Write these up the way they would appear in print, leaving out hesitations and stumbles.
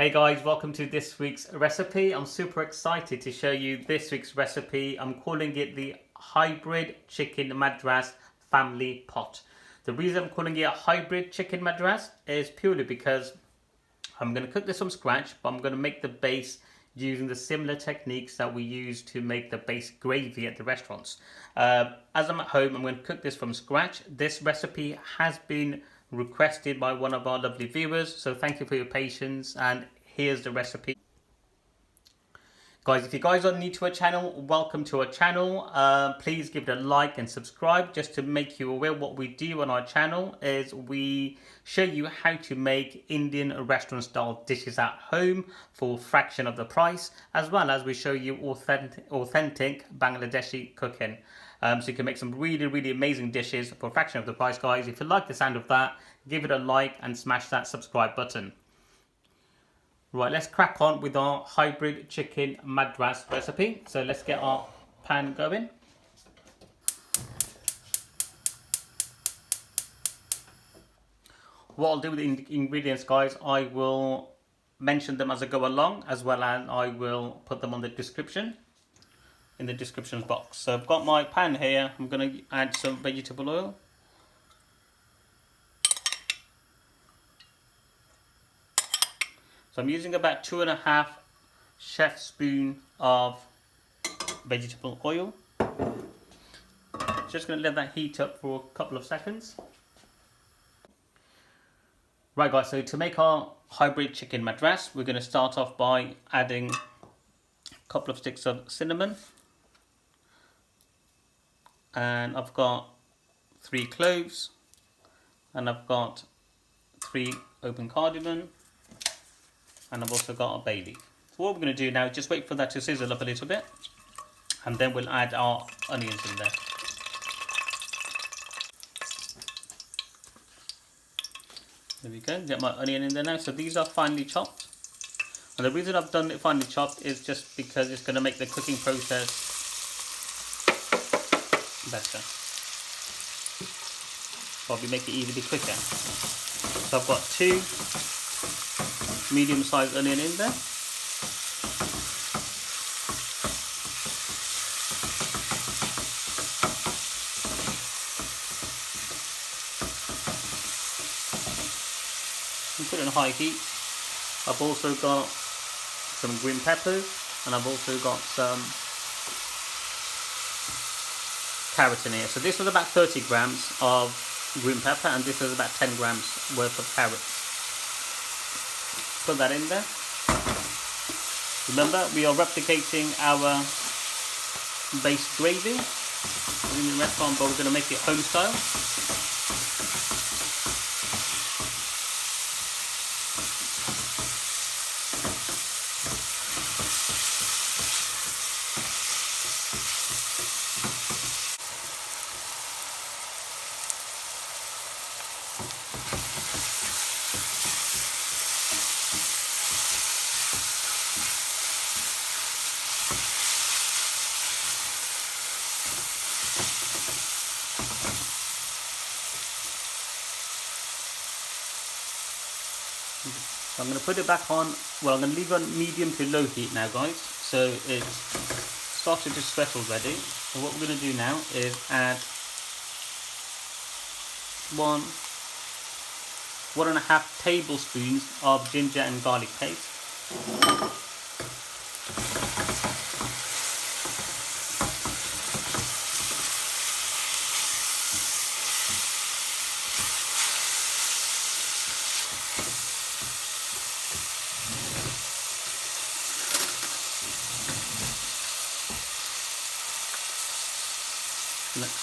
Hey guys, welcome to this week's recipe. I'm super excited to show you this week's recipe. I'm calling it the Hybrid Chicken Madras Family Pot. The reason I'm calling it a Hybrid Chicken Madras is purely because I'm going to cook this from scratch, but I'm going to make the base using the similar techniques that we use to make the base gravy at the restaurants. As I'm at home, I'm going to cook this from scratch. This recipe has been requested by one of our lovely viewers, so thank you for your patience, and here's the recipe. Guys, if you guys are new to our channel, welcome to our channel. Please give it a like and subscribe. Just to make you aware, what we do on our channel is we show you how to make Indian restaurant style dishes at home for a fraction of the price, as well as we show you authentic Bangladeshi cooking. So you can make some really amazing dishes for a fraction of the price, guys. If you like the sound of that, give it a like and smash that subscribe button. Right, let's crack on with our hybrid chicken madras recipe. So let's get our pan going. What I'll do with the ingredients, guys, I will mention them as I go along, as well as I will put them on the description, in the description box. So I've got my pan here. I'm going to add some vegetable oil. So I'm using about 2.5 chef spoon of vegetable oil. Just going to let that heat up for a couple of seconds. Right guys, so to make our hybrid chicken madras, we're going to start off by adding a couple of sticks of cinnamon. And I've got 3 cloves. And I've got 3 open cardamom. And I've also got a bay leaf. So what we're going to do now is just wait for that to sizzle up a little bit, and then we'll add our onions in there. There we go, get my onion in there now. So these are finely chopped, and the reason I've done it finely chopped is just because it's going to make the cooking process better. Probably make it easily quicker. So I've got 2 medium-sized onion in there. And put it on high heat. I've also got some green peppers, and I've also got some carrots in here. So this was about 30 grams of green pepper, and this is about 10 grams worth of carrots. Put that in there. Remember, we are replicating our base gravy in the restaurant, but we're going to make it home style. So I'm going to put it back on, well, I'm going to leave it on medium to low heat now, guys. So it's started to sweat already. So what we're going to do now is add 1.5 tablespoons of ginger and garlic paste.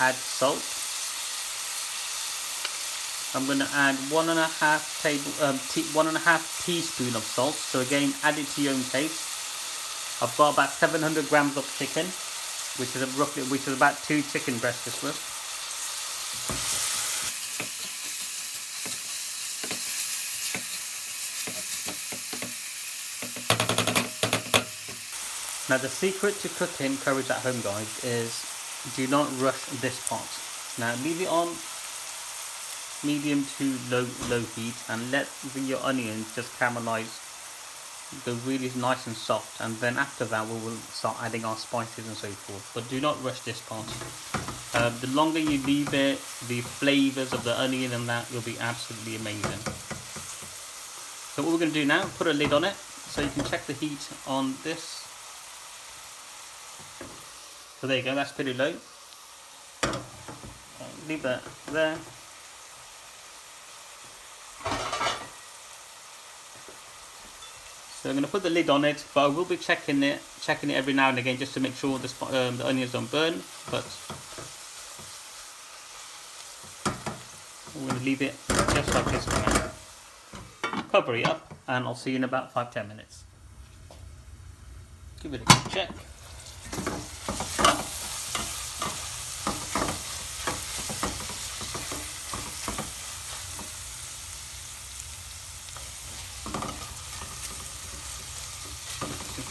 Add salt. I'm going to add 1.5 teaspoon of salt. So again, add it to your own taste. I've got about 700 grams of chicken, which is about 2 chicken breasts this was. Now the secret to cooking curries at home, guys, is do not rush this pot. Now leave it on medium to low heat and let your onions just caramelize go really nice and soft, and then after that we will start adding our spices and so forth. But do not rush this part. The longer you leave it, the flavors of the onion and that will be absolutely amazing. So what we're going to do now, put a lid on it so you can check the heat on this. So there you go, that's pretty low. Leave that there. So I'm going to put the lid on it, but I will be checking it every now and again just to make sure the onions don't burn. But I'm going to leave it just like this for now. Cover it up, and I'll see you in about 5-10 minutes. Give it a good check.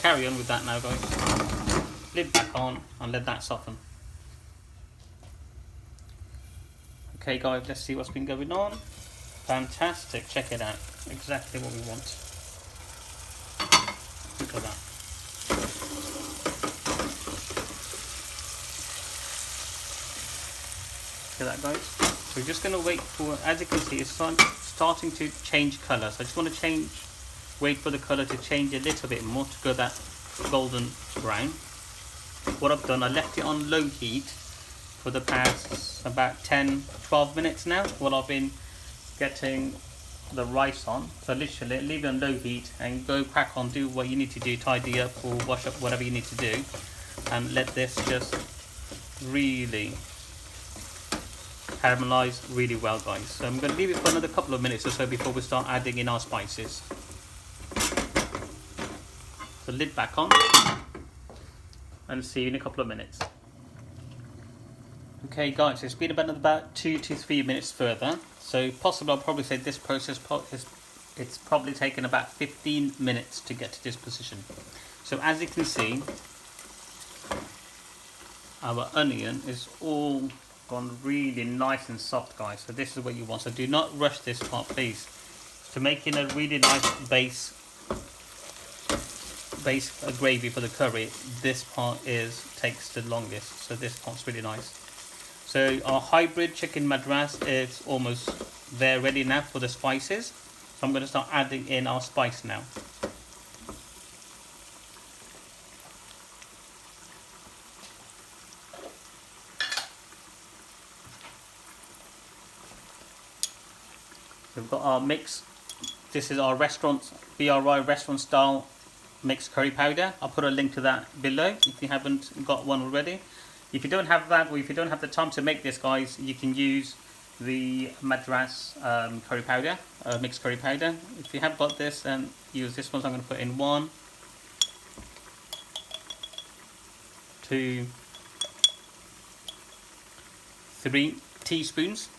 Carry on with that now, guys. Lid back on and let that soften. Okay guys, let's see what's been going on. Fantastic, check it out. Exactly what we want. Look at that. Look at that, guys. So we're just going to wait for, as you can see, it's starting to change colour. So I just want to wait for the colour to change a little bit more to go that golden brown. What I've done, I left it on low heat for the past about 10-12 minutes now while I've been getting the rice on. So literally leave it on low heat and go crack on, do what you need to do, tidy up or wash up, whatever you need to do, and let this just really caramelize really well, guys. So I'm going to leave it for another couple of minutes or so before we start adding in our spices. So lid back on and see you in a couple of minutes. Okay guys, it's been about 2 to 3 minutes further. So possibly I'll probably say this process it's probably taken about 15 minutes to get to this position. So as you can see, our onion is all gone really nice and soft, guys. So this is what you want. So do not rush this part, please. To making a really nice base gravy for the curry, this part takes the longest. So this part's really nice. So our hybrid chicken madras is almost there, ready now for the spices. So I'm going to start adding in our spice now. We've got our mix. This is our BRI restaurant style mixed curry powder. I'll put a link to that below if you haven't got one already. If you don't have that, or if you don't have the time to make this, guys, you can use the Madras curry powder, mixed curry powder. If you have got this, then use this one. So I'm going to put in 1, 2, 3 teaspoons.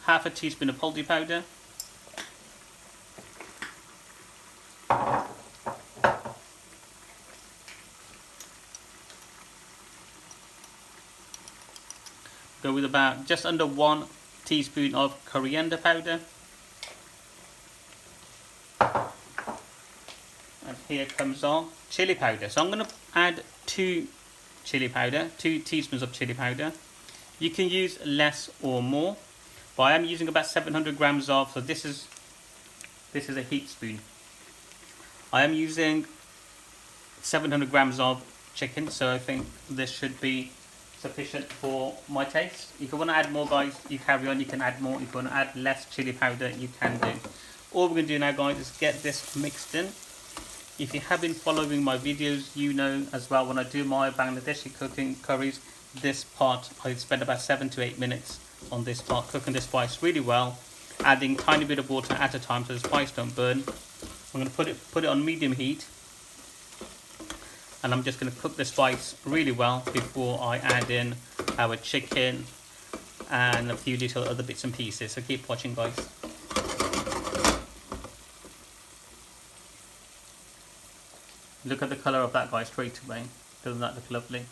Half a teaspoon of haldi powder. Go with about just under 1 teaspoon of coriander powder. And here comes our chili powder. So I'm going to add 2 teaspoons of chili powder. You can use less or more, but I am using about 700 grams of, so this is a heat spoon. I am using 700 grams of chicken, so I think this should be sufficient for my taste. If you want to add more, guys, you carry on, you can add more. If you want to add less chili powder, you can do. All we're going to do now, guys, is get this mixed in. If you have been following my videos, you know as well, when I do my Bangladeshi cooking curries, this part I spend about 7 to 8 minutes on this part, cooking the spice really well, adding tiny bit of water at a time so the spice don't burn. I'm going to put it on medium heat, and I'm just going to cook the spice really well before I add in our chicken and a few little other bits and pieces. So keep watching, guys. Look at the colour of that, guys, straight away. Doesn't that look lovely?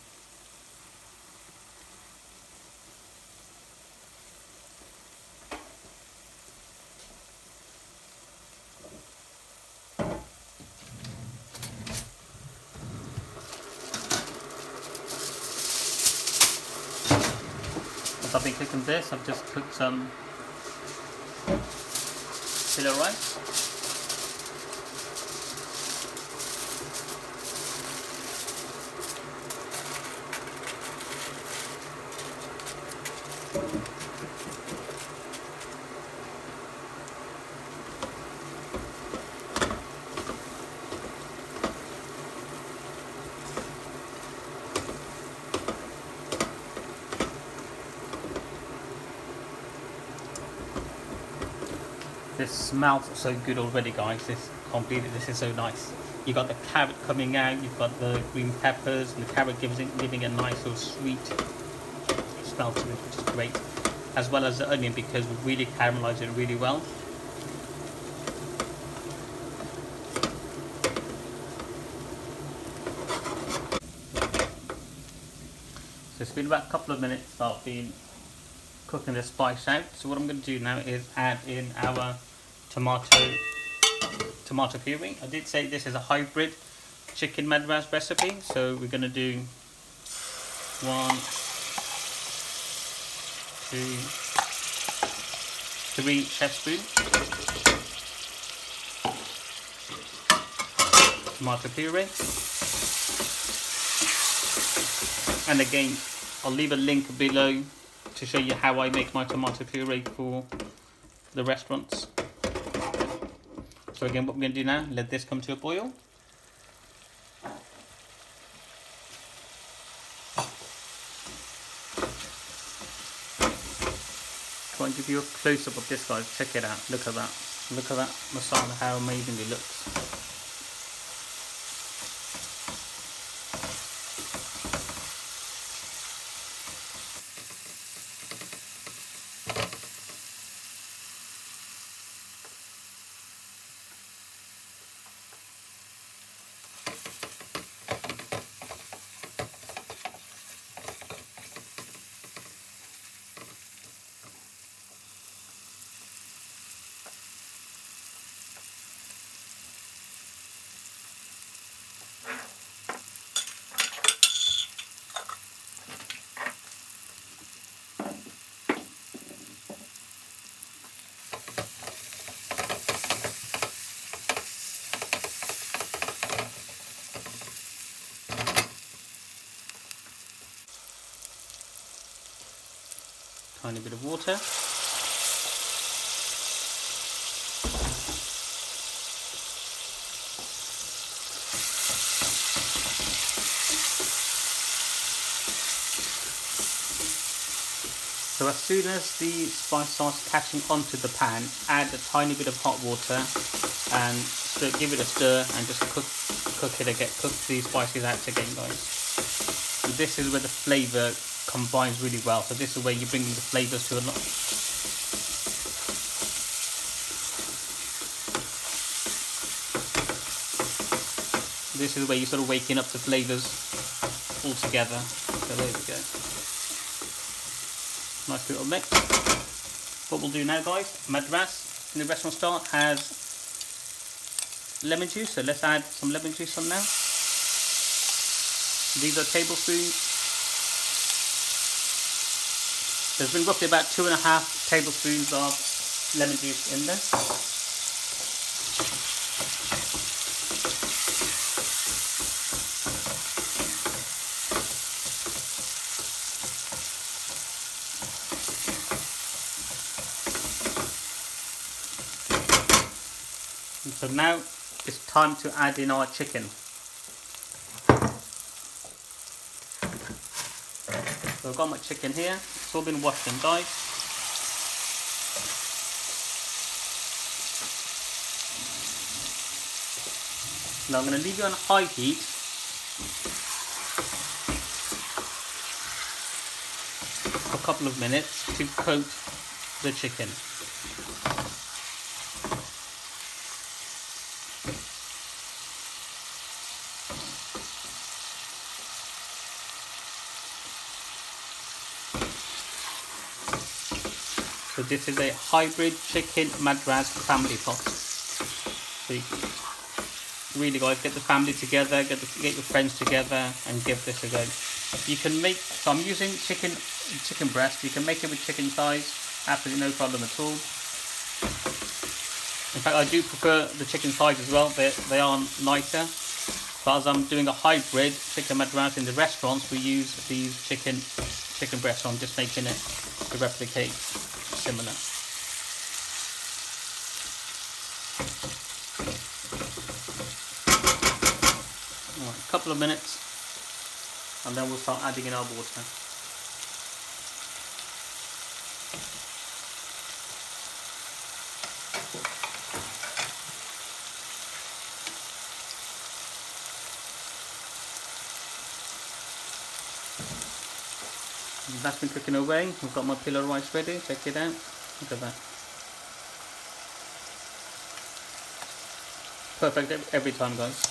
Whilst I've been cooking this, I've just cooked some pillow rice. This smells so good already, guys. This is so nice. You got the carrot coming out, you've got the green peppers, and the carrot giving a nice little sweet smell to it, which is great. As well as the onion, because we really caramelized it really well. So it's been about a couple of minutes that I've been cooking the spice out. So what I'm going to do now is add in our tomato puree. I did say this is a hybrid chicken madras recipe, so we're going to do 1, 2, 3 chef spoons tomato puree. And again, I'll leave a link below to show you how I make my tomato puree for the restaurants. So again, what we're going to do now, let this come to a boil. Try and give you a close-up of this, guys. Check it out. Look at that. Look at that masala, how amazing it looks. Tiny bit of water. So as soon as the spice starts catching onto the pan, add a tiny bit of hot water and give it a stir and just cook it again. Cook the spices out again, guys. So this is where the flavour combines really well. So this is where you're bringing the flavours to a lot. This is where you're sort of waking up the flavours all together. So there we go. Nice little mix. What we'll do now, guys, madras in the restaurant style has lemon juice. So let's add some lemon juice on now. These are tablespoons. There's been roughly about 2.5 tablespoons of lemon juice in there. And so now it's time to add in our chicken. So I've got my chicken here. It's all been washed and dyed. Now I'm going to leave it on high heat for a couple of minutes to coat the chicken. So this is a hybrid chicken madras family pot. So really guys, get the family together, get your friends together and give this a go. You can make, so I'm using chicken breast. You can make it with chicken thighs, absolutely no problem at all. In fact, I do prefer the chicken thighs as well. They are nicer. But as I'm doing a hybrid chicken madras in the restaurants, we use these chicken breasts. So I'm just making it to replicate similar. Right, a couple of minutes, and then we'll start adding in our water. That's been cooking away. We've got my pillow rice ready. Check it out. Look at that. Perfect every time, guys.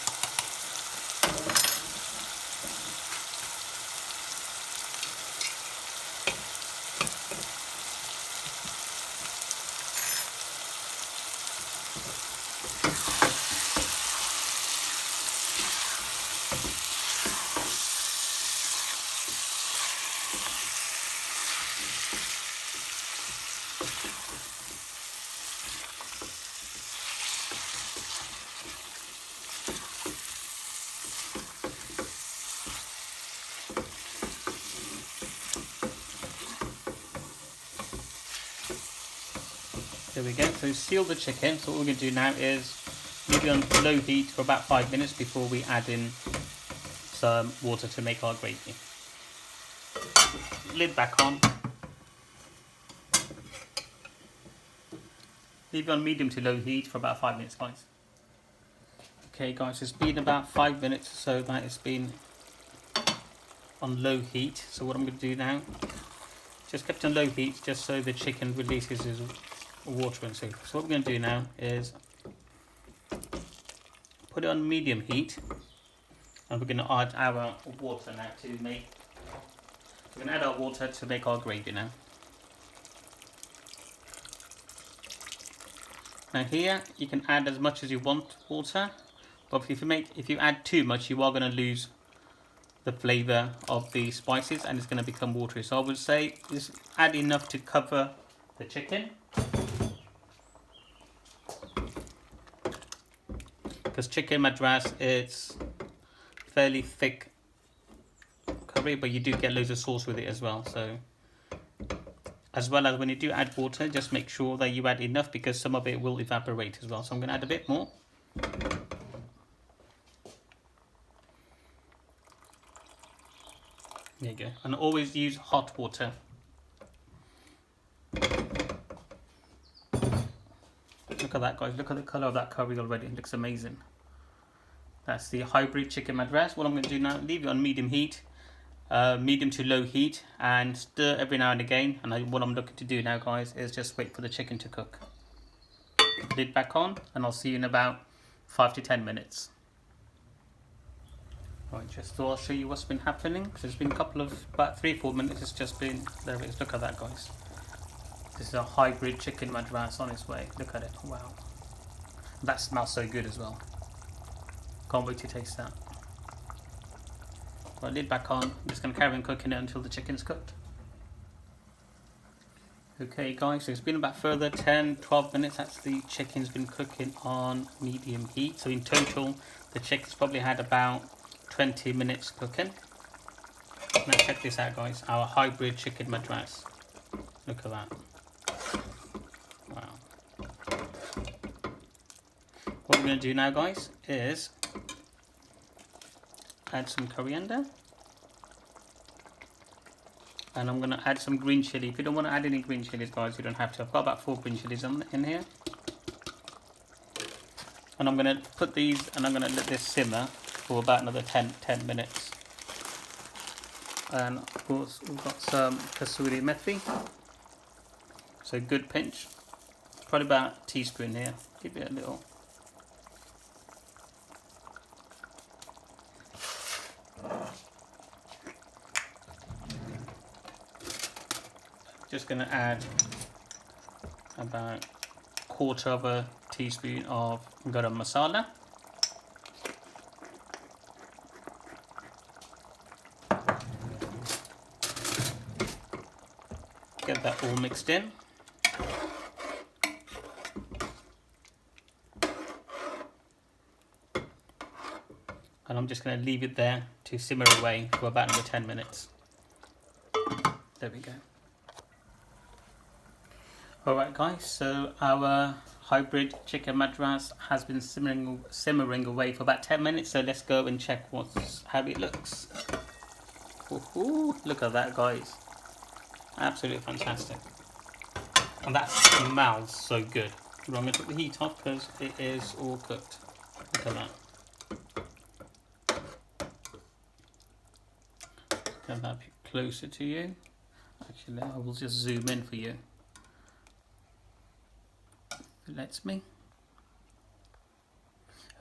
There we go. So seal the chicken. So what we're going to do now is leave it on low heat for about 5 minutes before we add in some water to make our gravy. Lid back on. Leave it on medium to low heat for about 5 minutes, guys. Okay, guys, it's been about 5 minutes, so that it's been on low heat. So what I'm going to do now, just kept on low heat, just so the chicken releases its water and so. So what we're going to do now is put it on medium heat, and we're going to add our water now to make. We're going to add our water to make our gravy now. Now here you can add as much as you want water, but if you add too much, you are going to lose the flavour of the spices and it's going to become watery. So I would say just add enough to cover the chicken, because chicken madras is fairly thick curry, but you do get loads of sauce with it as well. So as well as when you do add water, just make sure that you add enough, because some of it will evaporate as well. So I'm going to add a bit more. There you go. And always use hot water. Look at that, guys. Look at the colour of that curry already. It looks amazing. That's the hybrid chicken madras. What I'm going to do now, leave it on medium heat, medium to low heat, and stir every now and again. And what I'm looking to do now, guys, is just wait for the chicken to cook. Lid back on, and I'll see you in about 5 to 10 minutes. Right, just so I'll show you what's been happening. So it's been a couple of, about 3-4 minutes. It's just been, there it is. Look at that, guys. This is a hybrid chicken madras on its way. Look at it. Wow. That smells so good as well. Can't wait to taste that. Right, lid back on. I'm just going to carry on cooking it until the chicken's cooked. Okay, guys, so it's been about further 10-12 minutes. That's the chicken's been cooking on medium heat. So in total, the chicken's probably had about 20 minutes cooking. Now check this out, guys. Our hybrid chicken madras. Look at that. Wow. What we're going to do now, guys, is add some coriander. And I'm going to add some green chili. If you don't want to add any green chilies, guys, you don't have to. I've got about 4 green chilies in here. And I'm going to put these, and I'm going to let this simmer for about another 10 minutes. And of course we've got some kasuri methi, so good pinch, probably about a teaspoon here. Give it a little. Just going to add about 1/4 of a teaspoon of garam masala. get that all mixed in. And I'm just going to leave it there to simmer away for about another 10 minutes. There we go. Alright guys, so our hybrid chicken madras has been simmering away for about 10 minutes. So let's go and check how it looks. Ooh, look at that guys. Absolutely fantastic. And that smells so good. I'm going to put the heat off because it is all cooked. Look at that. Get that a bit closer to you. Actually, I will just zoom in for you. If it lets me.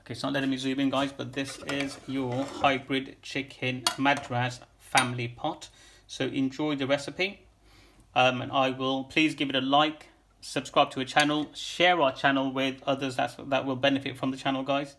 Okay, it's not letting me zoom in, guys, but this is your hybrid chicken madras family pot. So enjoy the recipe. And I will please give it a like, subscribe to our channel, share our channel with others that will benefit from the channel, guys.